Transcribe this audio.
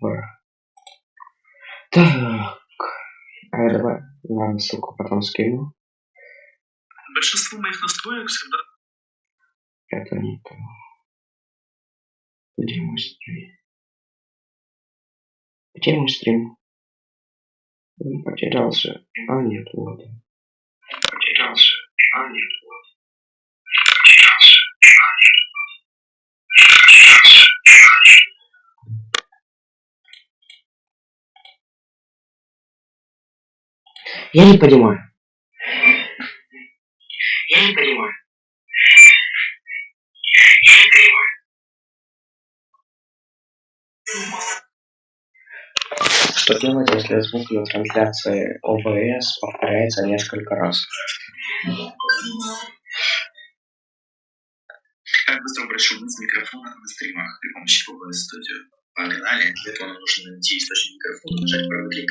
Ура. Так. Давай. Ладно, ссылку потом скину. Большинство моих настроек всегда. Это не то. Где мой стрим? Где мой стрим? Он потерялся. А, нет, вот он. Потерялся. А, нет, вот. Потерялся. А, нет, вот. Потерялся. А, нет. Я не понимаю. Я не понимаю. Я не понимаю. Что делать, если звук на трансляции ОБС повторяется несколько раз? Как быстро прощупать микрофон на стримах при помощи OBS Studio? Погнали. Для этого нам нужно найти источник микрофона, нажать правый клик.